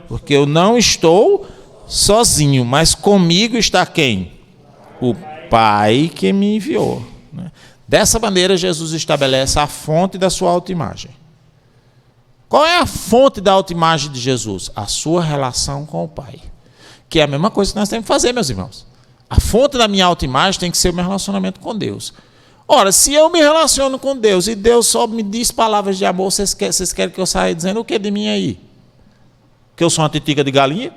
Porque eu não estou sozinho, mas comigo está quem? O Pai que me enviou. Dessa maneira, Jesus estabelece a fonte da sua autoimagem. Qual é a fonte da autoimagem de Jesus? A sua relação com o Pai. Que é a mesma coisa que nós temos que fazer, meus irmãos. A fonte da minha autoimagem tem que ser o meu relacionamento com Deus. Ora, se eu me relaciono com Deus e Deus só me diz palavras de amor, vocês querem que eu saia dizendo o que de mim aí? Que eu sou uma titica de galinha?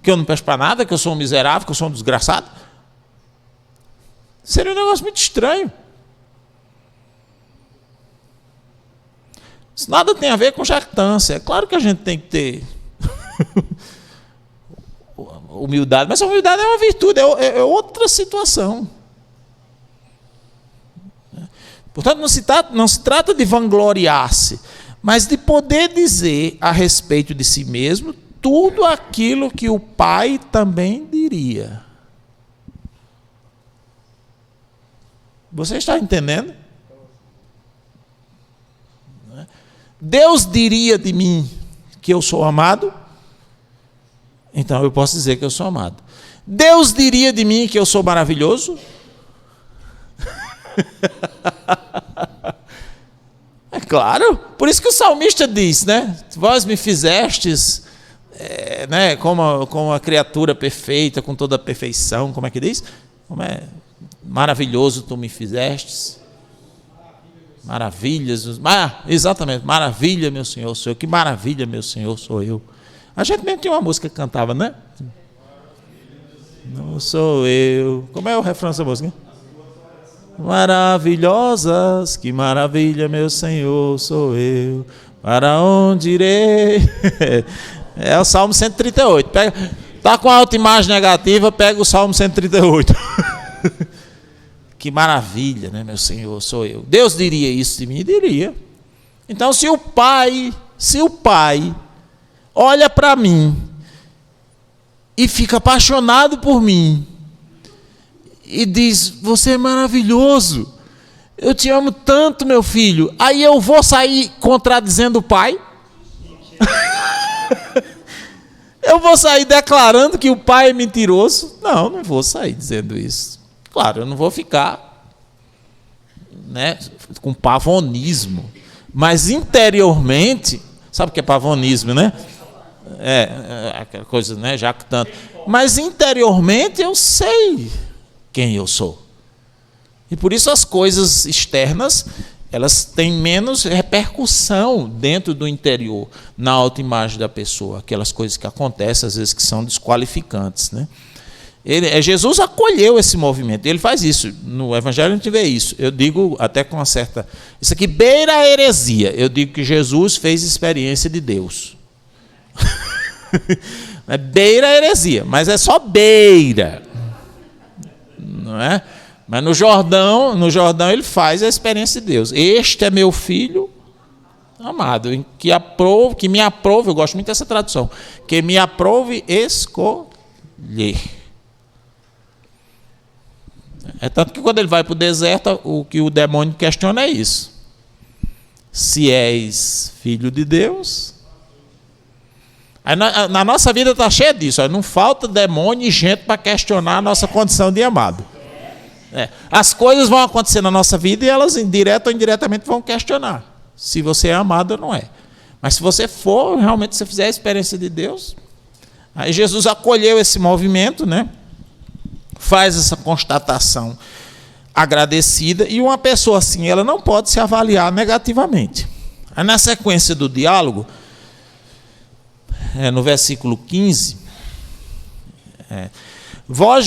Que eu não presto para nada? Que eu sou um miserável? Que eu sou um desgraçado? Seria um negócio muito estranho. Isso nada tem a ver com jactância. É claro que a gente tem que ter humildade, mas a humildade é uma virtude, é outra situação. Portanto, não se trata de vangloriar-se, mas de poder dizer a respeito de si mesmo tudo aquilo que o Pai também diria. Você está entendendo? Deus diria de mim que eu sou amado, então eu posso dizer que eu sou amado. Deus diria de mim que eu sou maravilhoso? É claro, por isso que o salmista diz, né? Vós me fizestes como a criatura perfeita, com toda a perfeição, como é que diz? Como é maravilhoso tu me fizestes. Maravilhas, exatamente, maravilha, meu Senhor, sou eu. Que maravilha, meu Senhor, sou eu. A gente mesmo tinha uma música que cantava, né? Não sou eu. Como é o refrão dessa música? Maravilhosas, que maravilha, meu Senhor, sou eu. Para onde irei? É o Salmo 138. Tá com a autoimagem negativa, pega o Salmo 138. Que maravilha, né, meu Senhor, sou eu. Deus diria isso de mim? Diria. Então, se o Pai olha para mim e fica apaixonado por mim e diz, você é maravilhoso, eu te amo tanto, meu filho, aí eu vou sair contradizendo o Pai? Eu vou sair declarando que o Pai é mentiroso? Não, não vou sair dizendo isso. Claro, eu não vou ficar, né, com pavonismo, mas interiormente, sabe o que é pavonismo, né? Aquela coisa, né, já que tanto. Mas interiormente eu sei quem eu sou. E por isso as coisas externas, elas têm menos repercussão dentro do interior, na autoimagem da pessoa. Aquelas coisas que acontecem, às vezes, que são desqualificantes, né? Jesus acolheu esse movimento, ele faz isso. No Evangelho a gente vê isso. Eu digo até com uma certa... Isso aqui beira a heresia. Eu digo que Jesus fez experiência de Deus. Beira a heresia, mas é só beira. Não é? Mas no Jordão ele faz a experiência de Deus. Este é meu filho amado, que me aprove, eu gosto muito dessa tradução, que me aprove escolher. É tanto que quando ele vai para o deserto, o que o demônio questiona é isso. Se és filho de Deus. Aí na nossa vida está cheia disso. Não falta demônio e gente para questionar a nossa condição de amado. As coisas vão acontecer na nossa vida e elas, direta ou indiretamente, vão questionar se você é amado ou não é. Mas se você for, realmente, se fizer a experiência de Deus, aí Jesus acolheu esse movimento, né? Faz essa constatação agradecida, e uma pessoa assim, ela não pode se avaliar negativamente. Aí, na sequência do diálogo, no versículo 15, vós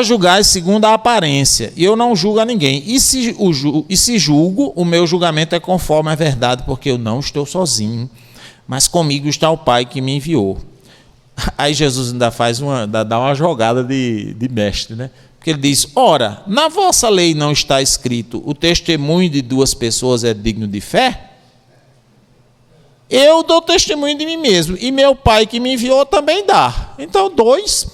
julgais segundo a aparência, e eu não julgo a ninguém. E se julgo, o meu julgamento é conforme a verdade, porque eu não estou sozinho, mas comigo está o Pai que me enviou. Aí Jesus ainda dá uma jogada de mestre, né? Porque ele diz, ora, na vossa lei não está escrito, o testemunho de duas pessoas é digno de fé? Eu dou testemunho de mim mesmo, e meu Pai que me enviou também dá. Então, dois.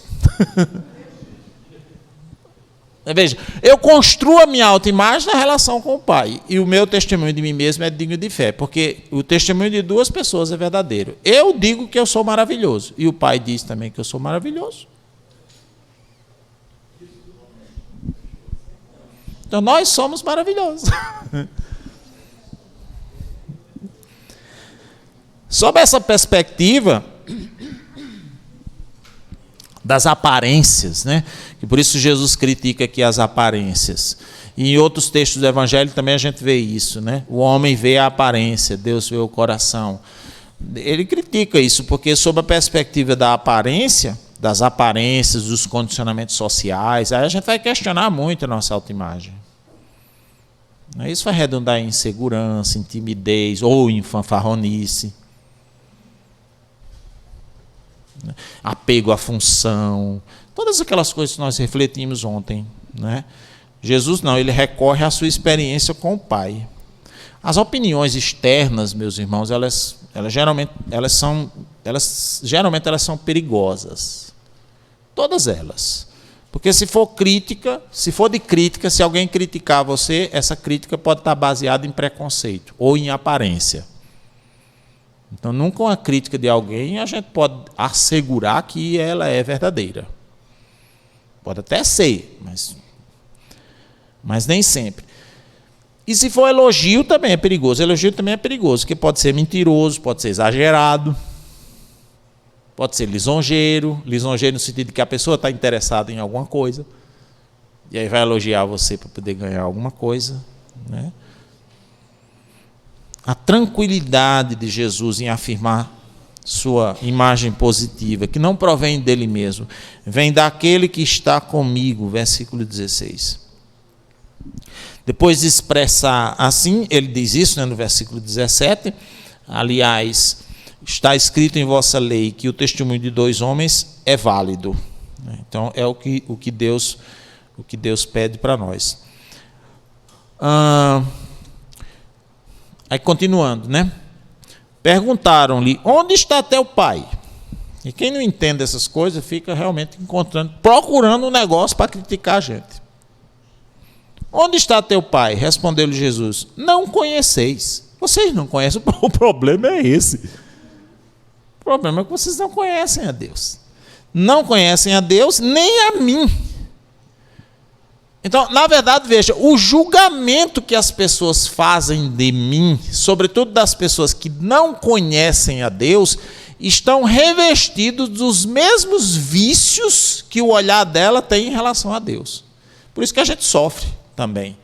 Veja, eu construo a minha autoimagem na relação com o Pai, e o meu testemunho de mim mesmo é digno de fé, porque o testemunho de duas pessoas é verdadeiro. Eu digo que eu sou maravilhoso, e o Pai diz também que eu sou maravilhoso. Então nós somos maravilhosos. Sob essa perspectiva das aparências, né? E por isso Jesus critica aqui as aparências. E em outros textos do Evangelho também a gente vê isso, né? O homem vê a aparência, Deus vê o coração. Ele critica isso, porque sob a perspectiva da aparência, das aparências, dos condicionamentos sociais, aí a gente vai questionar muito a nossa autoimagem. Isso vai redundar em insegurança, em timidez ou em fanfarronice. Apego à função, todas aquelas coisas que nós refletimos ontem, né? Jesus não, ele recorre à sua experiência com o Pai. As opiniões externas, meus irmãos, elas geralmente são perigosas. Todas elas. Porque se for de crítica, se alguém criticar você, essa crítica pode estar baseada em preconceito ou em aparência. Então, nunca uma crítica de alguém a gente pode assegurar que ela é verdadeira. Pode até ser, mas nem sempre. E se for elogio, também é perigoso. Elogio também é perigoso, porque pode ser mentiroso, pode ser exagerado, pode ser lisonjeiro no sentido de que a pessoa está interessada em alguma coisa. E aí vai elogiar você para poder ganhar alguma coisa, né? A tranquilidade de Jesus em afirmar sua imagem positiva, que não provém dele mesmo, vem daquele que está comigo, versículo 16. Depois de expressar assim, ele diz isso, né, no versículo 17, aliás, está escrito em vossa lei que o testemunho de 2 homens é válido. Então, é o que Deus pede para nós. Aí, continuando, né? Perguntaram-lhe, onde está teu pai? E quem não entende essas coisas fica realmente procurando um negócio para criticar a gente. Onde está teu pai? Respondeu-lhe Jesus, não conheceis. Vocês não conhecem, o problema é esse. O problema é que vocês não conhecem a Deus. Não conhecem a Deus, nem a mim. Então, na verdade, veja, o julgamento que as pessoas fazem de mim, sobretudo das pessoas que não conhecem a Deus, estão revestidos dos mesmos vícios que o olhar dela tem em relação a Deus. Por isso que a gente sofre também.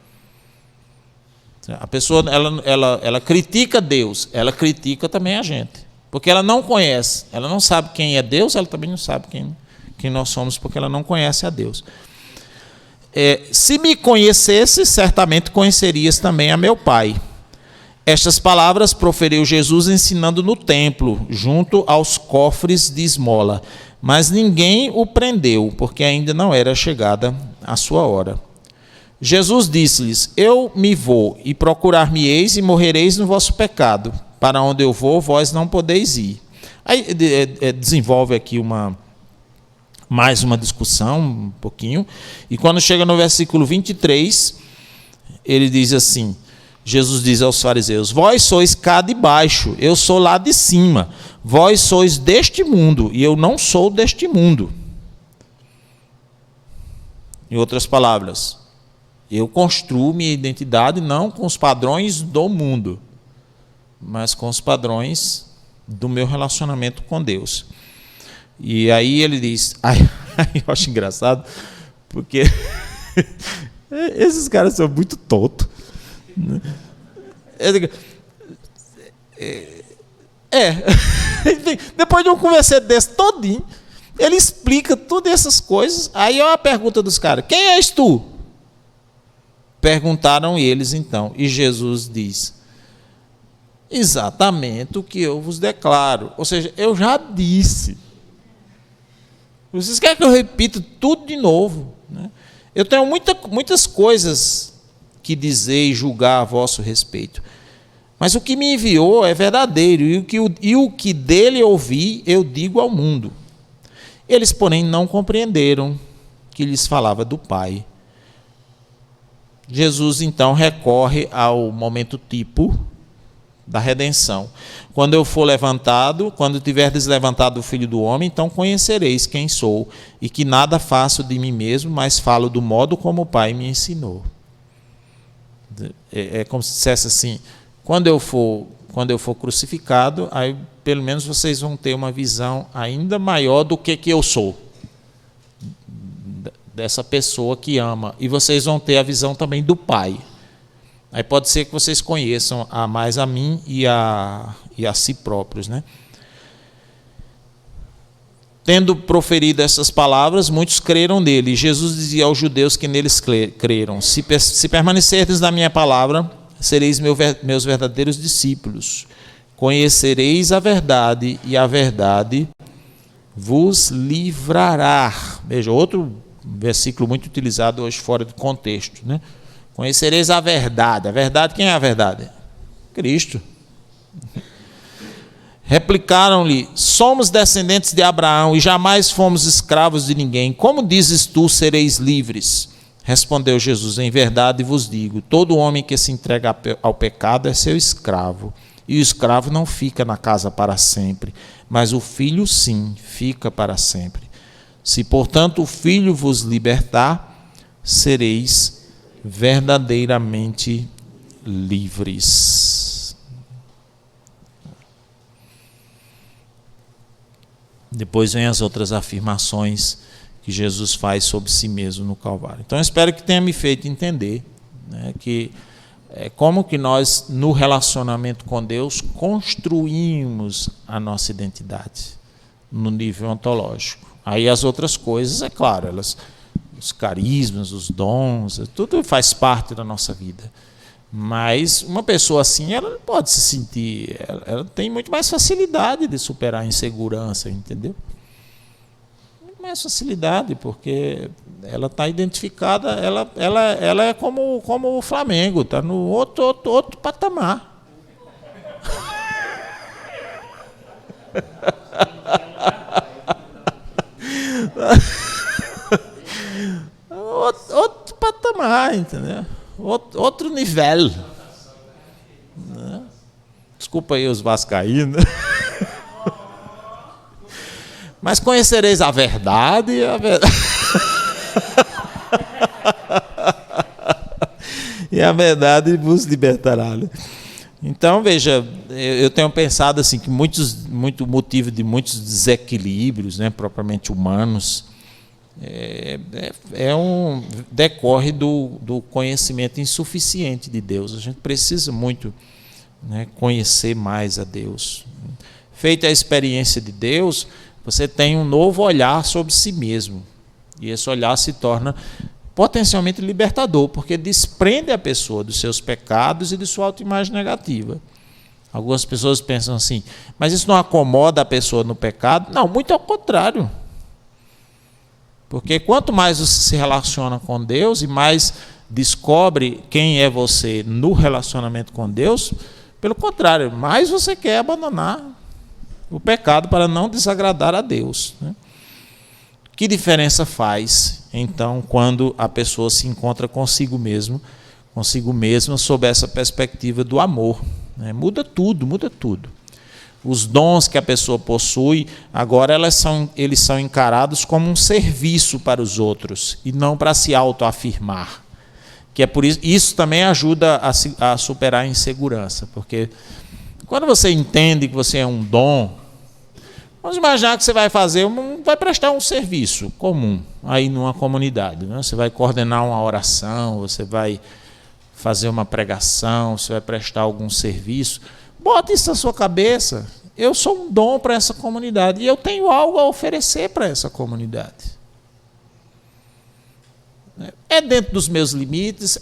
A pessoa, ela critica Deus, ela critica também a gente. Porque ela não conhece, ela não sabe quem é Deus, ela também não sabe quem nós somos, porque ela não conhece a Deus. Se me conhecesse, certamente conhecerias também a meu Pai. Estas palavras proferiu Jesus ensinando no templo, junto aos cofres de esmola. Mas ninguém o prendeu, porque ainda não era chegada a sua hora. Jesus disse-lhes, eu me vou, e procurar-me-eis e morrereis no vosso pecado. Para onde eu vou, vós não podeis ir. Aí desenvolve aqui mais uma discussão, um pouquinho, e quando chega no versículo 23, ele diz assim, Jesus diz aos fariseus, vós sois cá de baixo, eu sou lá de cima, vós sois deste mundo, e eu não sou deste mundo. Em outras palavras, eu construo minha identidade não com os padrões do mundo, mas com os padrões do meu relacionamento com Deus. E aí ele diz, eu acho engraçado, porque esses caras são muito tontos. Depois de um conversa desse todinho, ele explica todas essas coisas. Aí é a pergunta dos caras, quem és tu? Perguntaram eles então, e Jesus diz, exatamente o que eu vos declaro. Ou seja, eu já disse. Vocês querem que eu repita tudo de novo? Né? Eu tenho muitas coisas que dizer e julgar a vosso respeito. Mas o que me enviou é verdadeiro, e o que dele ouvi, eu digo ao mundo. Eles, porém, não compreenderam que lhes falava do Pai. Jesus, então, recorre ao momento tipo da redenção. Quando eu for levantado, quando tiverdes levantado o Filho do Homem, então conhecereis quem sou, e que nada faço de mim mesmo, mas falo do modo como o Pai me ensinou. É como se dissesse assim, quando eu for crucificado, aí pelo menos vocês vão ter uma visão ainda maior do que eu sou, dessa pessoa que ama, e vocês vão ter a visão também do Pai. Aí pode ser que vocês conheçam mais a mim e a si próprios, né? Tendo proferido essas palavras, muitos creram nele. E Jesus dizia aos judeus que neles creram, se permanecerdes na minha palavra, sereis meus verdadeiros discípulos. Conhecereis a verdade, e a verdade vos livrará. Veja, outro versículo muito utilizado hoje fora de contexto, né? Conhecereis a verdade. A verdade, quem é a verdade? Cristo. Replicaram-lhe, somos descendentes de Abraão e jamais fomos escravos de ninguém. Como dizes tu, sereis livres? Respondeu Jesus, em verdade vos digo, todo homem que se entrega ao pecado é seu escravo. E o escravo não fica na casa para sempre, mas o filho sim, fica para sempre. Se, portanto, o filho vos libertar, sereis verdadeiramente livres. Depois vem as outras afirmações que Jesus faz sobre si mesmo no Calvário. Então, eu espero que tenha me feito entender, né, que como que nós, no relacionamento com Deus, construímos a nossa identidade no nível ontológico. Aí as outras coisas, é claro, os carismas, os dons, tudo faz parte da nossa vida. Mas uma pessoa assim, ela pode se sentir, ela tem muito mais facilidade de superar a insegurança, entendeu? Muito mais facilidade, porque ela está identificada, ela é como o Flamengo, está no outro patamar. Outro patamar, entendeu? Outro nível. Desculpa aí os vascaínos. Mas conhecereis a verdade e a verdade. E a verdade vos libertará. Então, veja, eu tenho pensado assim que muito motivo de muitos desequilíbrios, né, propriamente humanos, decorre do conhecimento insuficiente de Deus. A gente precisa muito, né, conhecer mais a Deus. Feita a experiência de Deus, você tem um novo olhar sobre si mesmo. E esse olhar se torna potencialmente libertador, porque desprende a pessoa dos seus pecados e de sua autoimagem negativa. Algumas pessoas pensam assim, mas isso não acomoda a pessoa no pecado? Não, muito ao contrário. Porque quanto mais você se relaciona com Deus e mais descobre quem é você no relacionamento com Deus, pelo contrário, mais você quer abandonar o pecado para não desagradar a Deus, né? Que diferença faz, então, quando a pessoa se encontra consigo mesma sob essa perspectiva do amor, né? Muda tudo, muda tudo. Os dons que a pessoa possui, agora eles são encarados como um serviço para os outros e não para se autoafirmar. Que é por isso também ajuda a superar a insegurança, porque quando você entende que você é um dom, vamos imaginar que você vai prestar um serviço comum aí numa comunidade, né? Você vai coordenar uma oração, você vai fazer uma pregação, você vai prestar algum serviço. Bota isso na sua cabeça. Eu sou um dom para essa comunidade e eu tenho algo a oferecer para essa comunidade. É dentro dos meus limites?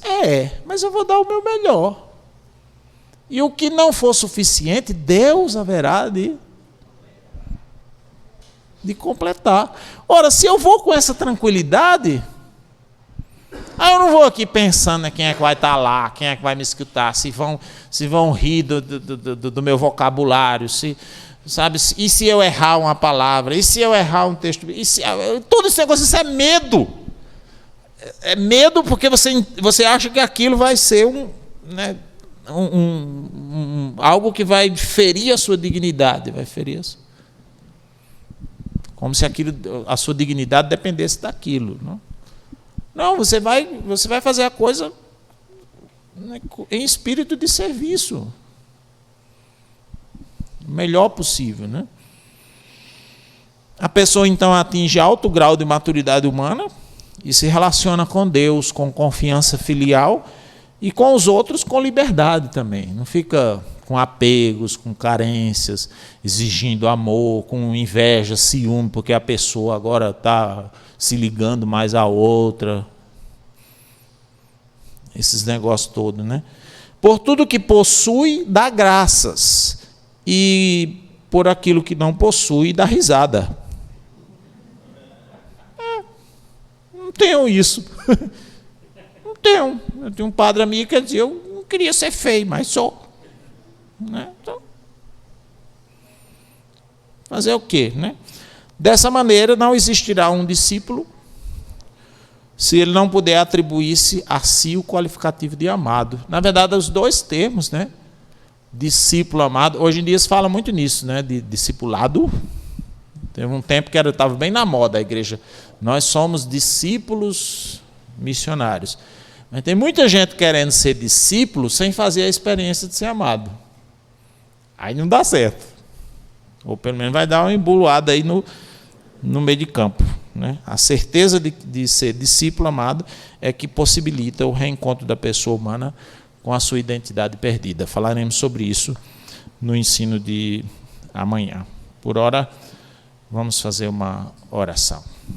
Mas eu vou dar o meu melhor. E o que não for suficiente, Deus haverá de completar. Ora, se eu vou com essa tranquilidade, aí eu não vou aqui pensando quem é que vai estar lá, quem é que vai me escutar, se vão rir do meu vocabulário, sabe? E se eu errar uma palavra, e se eu errar um texto, todo esse negócio, isso é medo. É medo porque você acha que aquilo vai ser algo que vai ferir a sua dignidade, vai ferir como se a sua dignidade dependesse daquilo. Não, você vai fazer a coisa, né, em espírito de serviço. O melhor possível, né? A pessoa, então, atinge alto grau de maturidade humana e se relaciona com Deus com confiança filial e com os outros com liberdade também. Não fica com apegos, com carências, exigindo amor, com inveja, ciúme, porque a pessoa agora está se ligando mais à outra. Esses negócios todos, né? Por tudo que possui, dá graças. E por aquilo que não possui, dá risada. Não tenho isso. Não tenho. Eu tenho um padre amigo que dizia, eu não queria ser feio, mas sou. Né? Então, fazer o quê, né? Dessa maneira, não existirá um discípulo se ele não puder atribuir-se a si o qualificativo de amado. Na verdade, os dois termos, né? Discípulo, amado, hoje em dia se fala muito nisso, né? De discipulado. Teve um tempo que estava bem na moda a igreja. Nós somos discípulos missionários. Mas tem muita gente querendo ser discípulo sem fazer a experiência de ser amado. Aí não dá certo. Ou pelo menos vai dar uma embuloada aí no meio de campo. né? A certeza de ser discípulo amado é que possibilita o reencontro da pessoa humana com a sua identidade perdida. Falaremos sobre isso no ensino de amanhã. Por ora, vamos fazer uma oração.